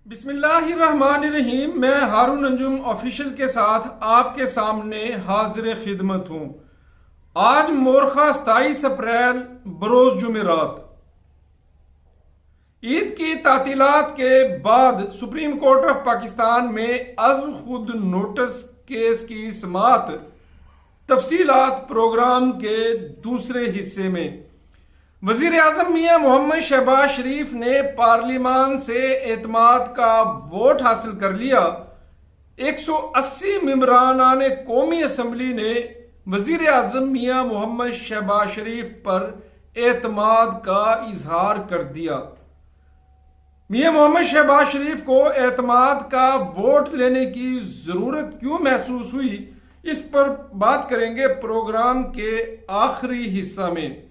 बिस्मिल्लाहिर्रहमानिर्रहीम। मैं हारून अंजुम ऑफिशियल के साथ आपके सामने हाजिर खिदमत हूं। आज मोरखा 27 अप्रैल बरोज जुमेरात। ईद की तातीलात के बाद सुप्रीम कोर्ट ऑफ पाकिस्तान में अज खुद नोटिस केस की समाअत। तफसीलात प्रोग्राम के दूसरे हिस्से में। वजीर आजम मियां मोहम्मद शहबाज शरीफ ने पार्लिमान से एतमाद का वोट हासिल कर लिया। 180 मेंबरान कौमी असम्बली ने वजीर आजम मियां मोहम्मद शहबाज शरीफ पर एतमाद का इजहार कर दिया। मियां मोहम्मद शहबाज शरीफ को एतमाद का वोट लेने की जरूरत क्यों महसूस हुई, इस पर बात करेंगे प्रोग्राम के आखिरी हिस्सा में।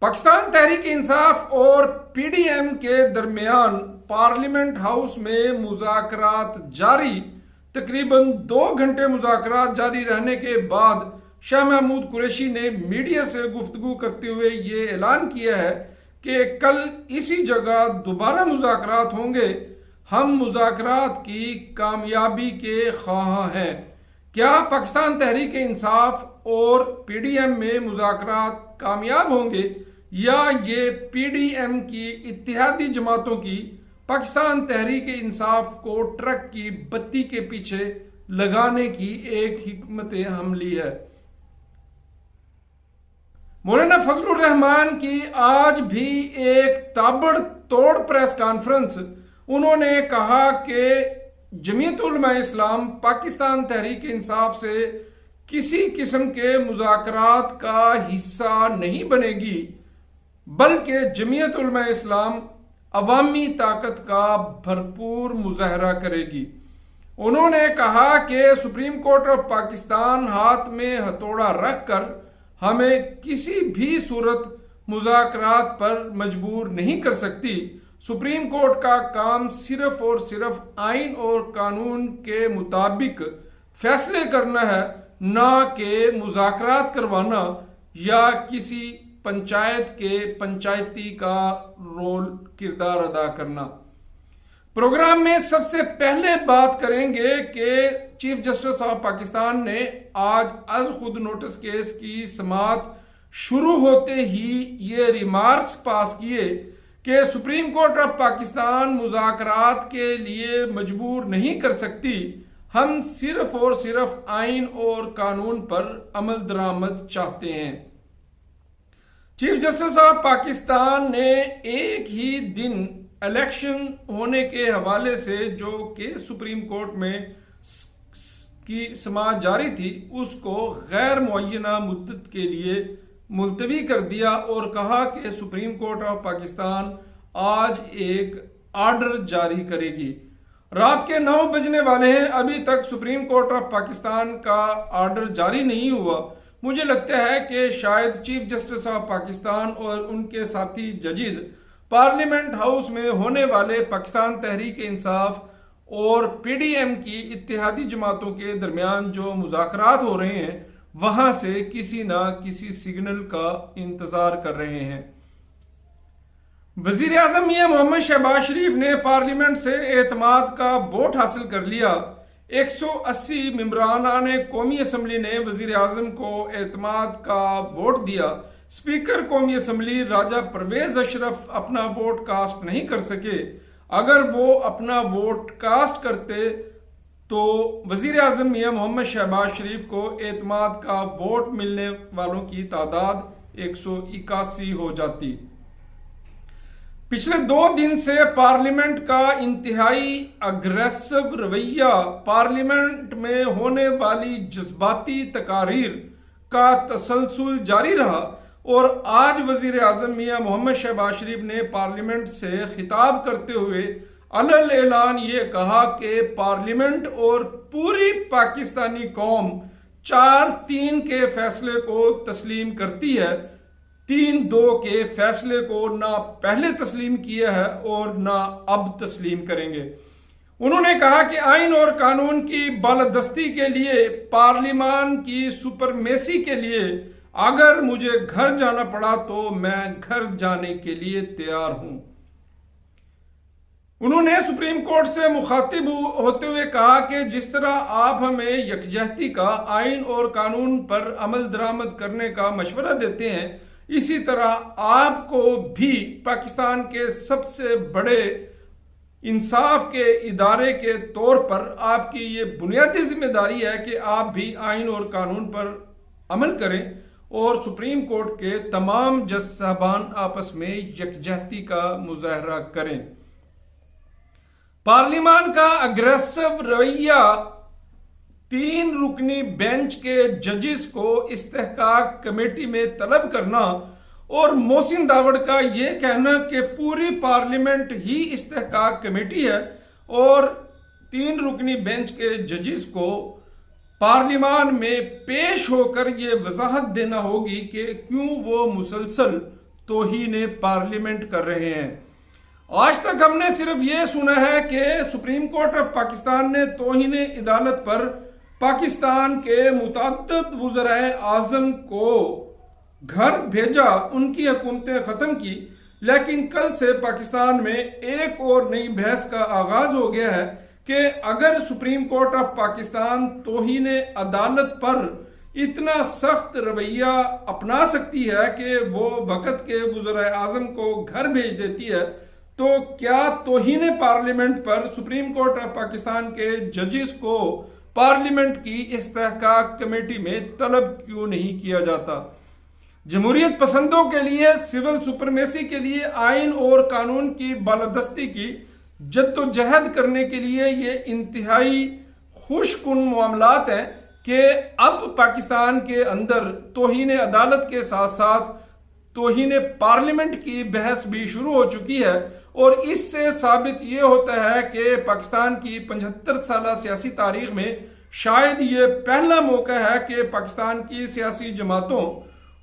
पाकिस्तान तहरीक इंसाफ और पीडीएम के दरमियान पार्लियामेंट हाउस में मुज़ाकरात जारी। तकरीबन 2 घंटे मुज़ाकरात जारी रहने के बाद शाह महमूद कुरैशी ने मीडिया से गुफ्तगू करते हुए ये ऐलान किया है कि कल इसी जगह दोबारा मुज़ाकरात होंगे। हम मुज़ाकरात की कामयाबी के ख्वाह हैं। क्या पाकिस्तान तहरीक इंसाफ और पीडीएम में मुज़ाकरात कामयाब होंगे या ये पीडीएम की इत्तेहादी जमातों की पाकिस्तान तहरीक इंसाफ को ट्रक की बत्ती के पीछे लगाने की एक हिकमत हमली है। मौलाना फजलुर रहमान की आज भी एक ताबड़तोड़ प्रेस कॉन्फ्रेंस। उन्होंने कहा कि जमीयत उलमा इस्लाम पाकिस्तान तहरीक इंसाफ से किसी किस्म के मुज़ाकरात का हिस्सा नहीं बनेगी, बल्कि जमीयत उलमा इस्लाम अवामी ताकत का भरपूर मुजाहरा करेगी। उन्होंने कहा कि सुप्रीम कोर्ट ऑफ पाकिस्तान हाथ में हथौड़ा रखकर हमें किसी भी सूरत मुज़ाकरात पर मजबूर नहीं कर सकती। सुप्रीम कोर्ट का काम सिर्फ और सिर्फ आइन और कानून के मुताबिक फैसले करना है, ना कि मुज़ाकरात करवाना या किसी पंचायत के पंचायती का रोल किरदार अदा करना। प्रोग्राम में सबसे पहले बात करेंगे कि चीफ जस्टिस ऑफ पाकिस्तान ने आज खुद नोटिस केस की समाअत शुरू होते ही ये रिमार्क्स पास किए कि सुप्रीम कोर्ट ऑफ पाकिस्तान मुज़ाकरात के लिए मजबूर नहीं कर सकती। हम सिर्फ और सिर्फ आइन और कानून पर अमल दरामद चाहते हैं। चीफ जस्टिस ऑफ पाकिस्तान ने एक ही दिन इलेक्शन होने के हवाले से जो केस सुप्रीम कोर्ट में की समाअत जारी थी उसको गैर मुअय्यना मुद्दत के लिए मुलतवी कर दिया और कहा कि सुप्रीम कोर्ट ऑफ पाकिस्तान आज एक आर्डर जारी करेगी। रात के 9 बजने वाले हैं, अभी तक सुप्रीम कोर्ट ऑफ पाकिस्तान का आर्डर जारी नहीं हुआ। मुझे लगता है कि शायद चीफ जस्टिस ऑफ पाकिस्तान और उनके साथी जजेस पार्लियामेंट हाउस में होने वाले पाकिस्तान तहरीक इंसाफ और पीडीएम की इत्तेहादी जमातों के दरमियान जो मुज़ाकरात हो रहे हैं वहां से किसी ना किसी सिग्नल का इंतजार कर रहे हैं। वजीर आजम मियां मोहम्मद शहबाज शरीफ ने पार्लियामेंट से एतमाद का वोट हासिल कर लिया। 180 मेंबरान कौमी असम्बली ने वजीर आजम को एतमाद का वोट दिया। स्पीकर कौमी असम्बली राजा परवेज अशरफ अपना वोट कास्ट नहीं कर सके। अगर वो अपना वोट कास्ट करते तो वजीर आजम मियां मोहम्मद शहबाज शरीफ को एतमाद का वोट मिलने वालों की तादाद 181 हो जाती। पिछले 2 दिन से पार्लियामेंट का इंतहाई अग्रेसिव रवैया, पार्लियामेंट में होने वाली जज्बाती तकारीर का तसलसल जारी रहा और आज वजीर आजम मियां मोहम्मद शहबाज शरीफ ने पार्लियामेंट से खिताब करते हुए अलल ऐलान ये कहा कि पार्लियामेंट और पूरी पाकिस्तानी कौम 4-3 के फैसले को तस्लीम करती है। 3-2 के फैसले को ना पहले तस्लीम किया है और ना अब तस्लीम करेंगे। उन्होंने कहा कि आइन और कानून की बालादस्ती के लिए, पार्लियामान की सुपरमेसी के लिए अगर मुझे घर जाना पड़ा तो मैं घर जाने के लिए तैयार हूं। उन्होंने सुप्रीम कोर्ट से मुखातिब होते हुए कहा कि जिस तरह आप हमें यकजहती का आइन और कानून पर अमल दरामद करने का मशवरा देते हैं, इसी तरह आपको भी पाकिस्तान के सबसे बड़े इंसाफ के इदारे के तौर पर आपकी ये बुनियादी जिम्मेदारी है कि आप भी आइन और कानून पर अमल करें और सुप्रीम कोर्ट के तमाम जज साहबान आपस में यकजहती का मुजाहरा करें। पार्लियामान का अग्रेसिव रवैया 3 रुकनी बेंच के जजेस को इस्तेहकाक कमेटी में तलब करना और मोहसिन दावड़ का यह कहना कि पूरी पार्लियामेंट ही इस्तेहकाक कमेटी है और 3 रुकनी बेंच के जजेस को पार्लियामान में पेश होकर ये वजाहत देना होगी कि क्यों वो मुसलसल तौहीन पार्लियामेंट कर रहे हैं। आज तक हमने सिर्फ ये सुना है कि सुप्रीम कोर्ट ऑफ पाकिस्तान ने तौहीन अदालत पर पाकिस्तान के मुतअद्दिद वज़राए आज़म को घर भेजा, उनकी हुकूमतें खत्म की, लेकिन कल से पाकिस्तान में एक और नई बहस का आगाज हो गया है कि अगर सुप्रीम कोर्ट ऑफ पाकिस्तान तौहीन अदालत पर इतना सख्त रवैया अपना सकती है कि वो वक्त के वज़राए आज़म को घर भेज देती है, तो क्या तौहीन पार्लियामेंट पर सुप्रीम कोर्ट ऑफ पाकिस्तान के जजेस को पार्लियामेंट की इस्तेहकाक कमेटी में तलब क्यों नहीं किया जाता? जमहूरियत पसंदों के लिए, सिविल सुपरमेसी के लिए आइन और कानून की बालादस्ती की जद्दोजहद करने के लिए ये इंतहाई खुशकुन मामलात हैं कि अब पाकिस्तान के अंदर तौहीन अदालत के साथ साथ तौहीन पार्लियामेंट की बहस भी शुरू हो चुकी है और इससे साबित ये होता है कि पाकिस्तान की 75 साल सियासी तारीख में शायद ये पहला मौका है कि पाकिस्तान की सियासी जमातों,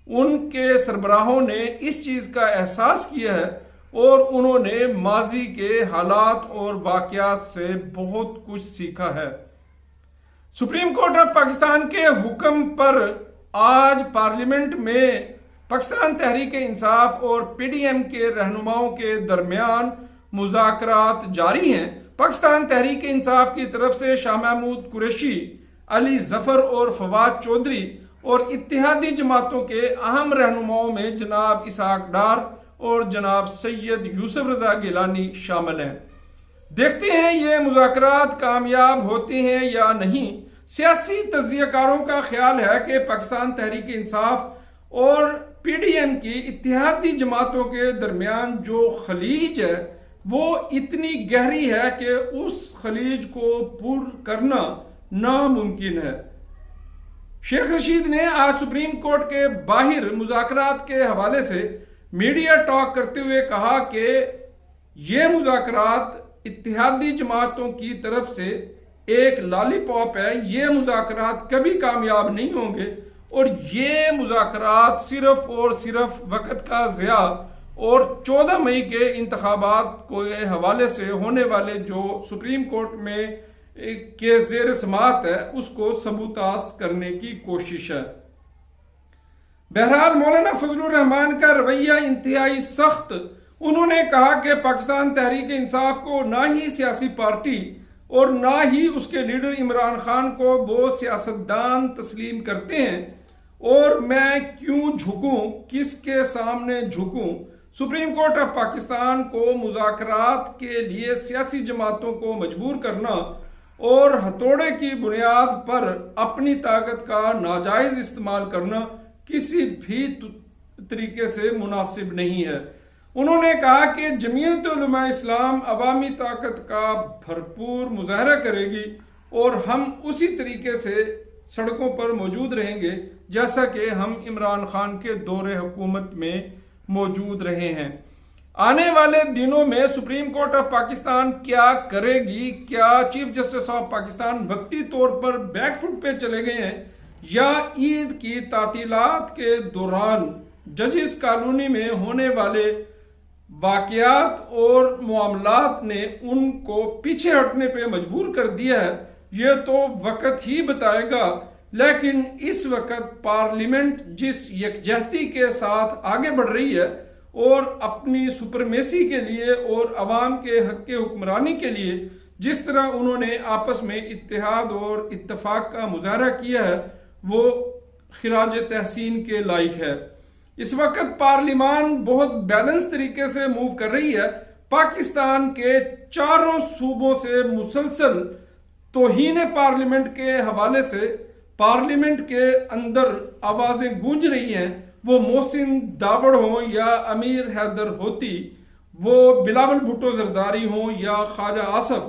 उनके सरबराहों ने इस चीज का एहसास किया है और उन्होंने माजी के हालात और वाकयात से बहुत कुछ सीखा है। सुप्रीम कोर्ट ऑफ पाकिस्तान के हुक्म पर आज पार्लियामेंट में पाकिस्तान तहरीक इंसाफ और पीडीएम के रहनुमाओं के दरमियान मुज़ाकरात जारी हैं। पाकिस्तान तहरीक इंसाफ की तरफ से शाह महमूद कुरैशी, अली जफर और फवाद चौधरी और इत्तेहादी जमातों के अहम रहनुमाओं में जनाब इसहाक डार और जनाब सैयद यूसुफ रजा गिलानी शामिल हैं। देखते हैं ये मुज़ाकरात कामयाब होते हैं या नहीं। सियासी तज्जियाकारों का ख्याल है कि पाकिस्तान तहरीक इंसाफ और पीडीएम की इत्तेहादी जमातों के दरमियान जो खलीज है वो इतनी गहरी है कि उस खलीज को पुर करना नामुमकिन है। शेख रशीद ने आज सुप्रीम कोर्ट के बाहर मुज़ाकरात के हवाले से मीडिया टॉक करते हुए कहा कि ये मुज़ाकरात इत्तेहादी जमातों की तरफ से एक लॉलीपॉप है, ये मुज़ाकरात कभी कामयाब नहीं होंगे और ये मुज़ाकरात सिर्फ और सिर्फ वक्त का ज़िया और 14 मई के इंतखाबात के हवाले से होने वाले जो सुप्रीम कोर्ट में के ज़ेर समाअत है उसको सबूतास करने की कोशिश है। बहरहाल मौलाना फजलुर रहमान का रवैया इंतहाई सख्त। उन्होंने कहा कि पाकिस्तान तहरीक इंसाफ को ना ही सियासी पार्टी और ना ही उसके लीडर इमरान खान को वो सियासतदान तस्लीम करते हैं और मैं क्यों झुकूं, किसके सामने झुकूं। सुप्रीम कोर्ट ऑफ पाकिस्तान को मुज़ाकरात के लिए सियासी जमातों को मजबूर करना और हथौड़े की बुनियाद पर अपनी ताकत का नाजायज इस्तेमाल करना किसी भी तरीके से मुनासिब नहीं है। उन्होंने कहा कि जमीयत उलमा इस्लाम अवामी ताकत का भरपूर मुजाहरा करेगी और हम उसी तरीके से सड़कों पर मौजूद रहेंगे जैसा कि हम इमरान खान के दौरे हुकूमत में मौजूद रहे हैं। आने वाले दिनों में सुप्रीम कोर्ट ऑफ पाकिस्तान क्या करेगी? क्या चीफ जस्टिस ऑफ पाकिस्तान वक्ती तौर पर बैकफुट पे चले गए हैं या ईद की तातीलात के दौरान जजिस कॉलोनी में होने वाले वाकयात और मामलात ने उनको पीछे हटने पे मजबूर कर दिया है? ये तो वक्त ही बताएगा। लेकिन इस वक्त पार्लियामेंट जिस यकजहती के साथ आगे बढ़ रही है और अपनी सुपरमेसी के लिए और अवाम के हक के हुक्मरानी के लिए जिस तरह उन्होंने आपस में इत्तेहाद और इत्तफाक का मुजाहरा किया है वो खिराज तहसीन के लायक है। इस वक्त पार्लिमान बहुत बैलेंस तरीके से मूव कर रही है। पाकिस्तान के चारों सूबों से मुसलसल तौहीन पार्लियामेंट के हवाले से पार्लियामेंट के अंदर आवाजें गूंज रही हैं। वो मोहसिन दावड़ हो या अमीर हैदर होती, वो बिलावल भुट्टो जरदारी हो या ख्वाजा आसफ,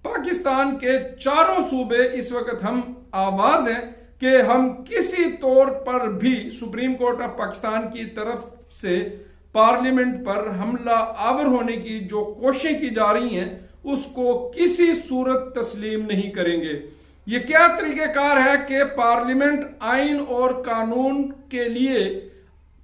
पाकिस्तान के चारों सूबे इस वक्त हम आवाज हैं कि हम किसी तौर पर भी सुप्रीम कोर्ट ऑफ पाकिस्तान की तरफ से पार्लियामेंट पर हमला आवर होने की जो कोशिशें की जा रही हैं उसको किसी सूरत तस्लीम नहीं करेंगे। ये क्या तरीकेकार है कि पार्लियामेंट आइन और कानून के लिए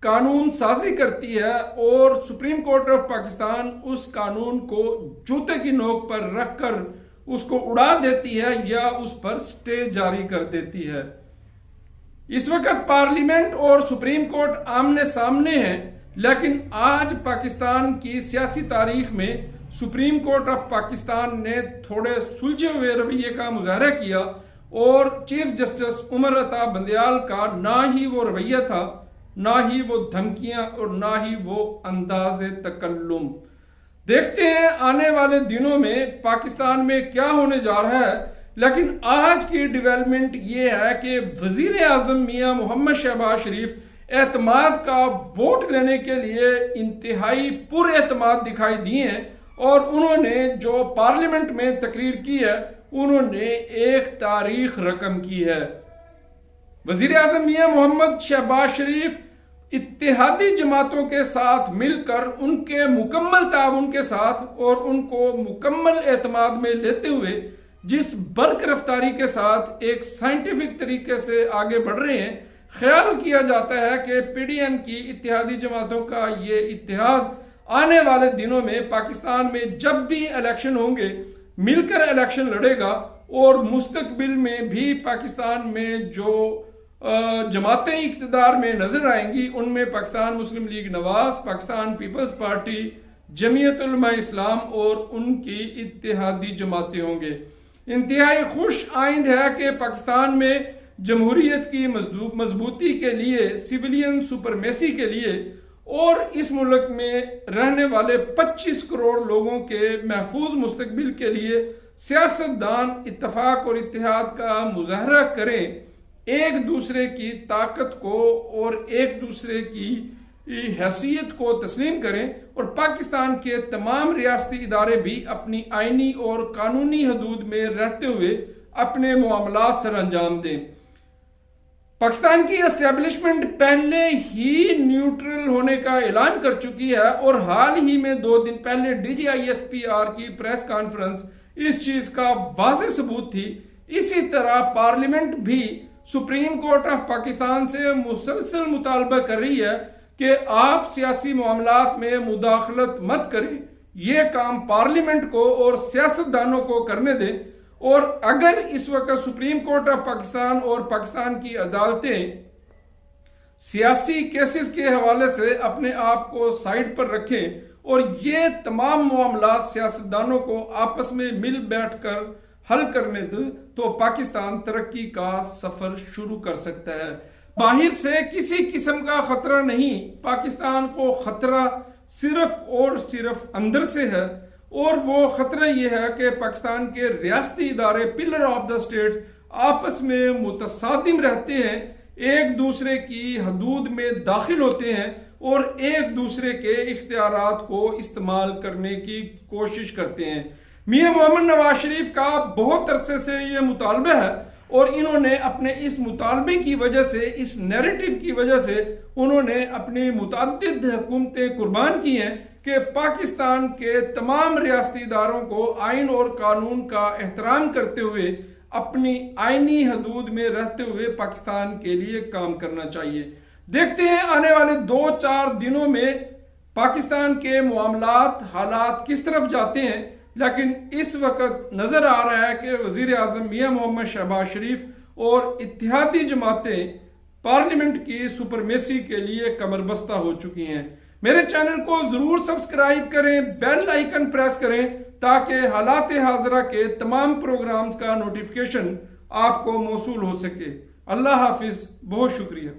कानून साजी करती है और सुप्रीम कोर्ट ऑफ पाकिस्तान उस कानून को जूते की नोक पर रखकर उसको उड़ा देती है या उस पर स्टे जारी कर देती है। इस वक्त पार्लियामेंट और सुप्रीम कोर्ट आमने सामने हैं, लेकिन आज पाकिस्तान की सियासी तारीख में सुप्रीम कोर्ट ऑफ पाकिस्तान ने थोड़े सुलझे हुए रवैये का मुजाहरा किया और चीफ जस्टिस उमर अता बंदयाल का ना ही वो रवैया था, ना ही वो धमकियां और ना ही वो अंदाज तकल्लुम। देखते हैं आने वाले दिनों में पाकिस्तान में क्या होने जा रहा है। लेकिन आज की डेवलपमेंट ये है कि वजीर आजम मियां मोहम्मद शहबाज शरीफ एतमाद का वोट लेने के लिए इंतहाई पुरएतमाद दिखाई दिए हैं और उन्होंने जो पार्लियामेंट में तकरीर की है उन्होंने एक तारीख रकम की है। वजीर आजम मियां मोहम्मद शहबाज शरीफ इत्तेहादी जमातों के साथ मिलकर उनके मुकम्मल ताउन के साथ और उनको मुकम्मल एतमाद में लेते हुए जिस बर्क रफ्तारी के साथ एक साइंटिफिक तरीके से आगे बढ़ रहे हैं, ख्याल किया जाता है कि पीडीएम की इत्तेहादी जमातों का ये इत्तेहाद आने वाले दिनों में पाकिस्तान में जब भी इलेक्शन होंगे मिलकर इलेक्शन लड़ेगा और मुस्तकबिल में भी पाकिस्तान में जो जमातें इक़्तिदार में नजर आएंगी उनमें पाकिस्तान मुस्लिम लीग नवाज, पाकिस्तान पीपल्स पार्टी, जमीयत उलमा इस्लाम और उनकी इत्तेहादी जमातें होंगे। इंतहाई खुश आइंद है कि पाकिस्तान में जमहूरियत की मजबूती के लिए, सिविलियन सुपरमेसी के लिए और इस मुल्क में रहने वाले 25 करोड़ लोगों के महफूज मुस्तकबिल के लिए सियासतदान इत्तफाक और इत्तेहाद का मुजाहरा करें, एक दूसरे की ताकत को और एक दूसरे की हैसियत को तस्लीम करें और पाकिस्तान के तमाम रियासती इदारे भी अपनी आइनी और कानूनी हदूद में रहते हुए अपने मामलात सर अंजाम दें। पाकिस्तान की एस्टेब्लिशमेंट पहले ही न्यूट्रल होने का ऐलान कर चुकी है और हाल ही में 2 दिन पहले DGISPR की प्रेस कॉन्फ्रेंस इस चीज का वाज़ेह सबूत थी। इसी तरह पार्लियामेंट भी सुप्रीम कोर्ट ऑफ पाकिस्तान से मुसलसल मुतालबा कर रही है कि आप सियासी मामलात में मुदाखलत मत करें, यह काम पार्लियामेंट को और सियासतदानों को करने दें। और अगर इस वक्त सुप्रीम कोर्ट ऑफ पाकिस्तान और पाकिस्तान की अदालतें सियासी केसेस के हवाले से अपने आप को साइड पर रखें और ये तमाम मामला सियासतदानों को आपस में मिल बैठकर हल करने दे तो पाकिस्तान तरक्की का सफर शुरू कर सकता है। बाहर से किसी किस्म का खतरा नहीं, पाकिस्तान को खतरा सिर्फ और सिर्फ अंदर से है और वो खतरा ये है कि पाकिस्तान के रियासती इदारे पिलर ऑफ द स्टेट आपस में मुतसादिम रहते हैं, एक दूसरे की हदूद में दाखिल होते हैं और एक दूसरे के इख्तियारात को इस्तेमाल करने की कोशिश करते हैं। मियां मोहम्मद नवाज शरीफ का बहुत अरसे से ये मुतालबा है और इन्होंने अपने इस मुतालबे की वजह से, इस नैरेटिव की वजह से उन्होंने अपनी मुतअद्दिद हुकूमतें कुर्बान की हैं कि पाकिस्तान के तमाम रियासती इदारों को आइन और कानून का एहतराम करते हुए अपनी आइनी हदूद में रहते हुए पाकिस्तान के लिए काम करना चाहिए। देखते हैं आने वाले 2-4 दिनों में पाकिस्तान के मामलात हालात किस तरफ जाते हैं, लेकिन इस वक्त नजर आ रहा है कि वजीर आजम मियां मोहम्मद शहबाज शरीफ और इत्तेहादी जमातें पार्लियामेंट की सुपरमेसी के लिए कमरबस्ता हो चुकी हैं। मेरे चैनल को जरूर सब्सक्राइब करें, बेल आइकन प्रेस करें ताकि हालात हाजरा के तमाम प्रोग्राम्स का नोटिफिकेशन आपको मौसूल हो सके। अल्लाह हाफिज, बहुत शुक्रिया।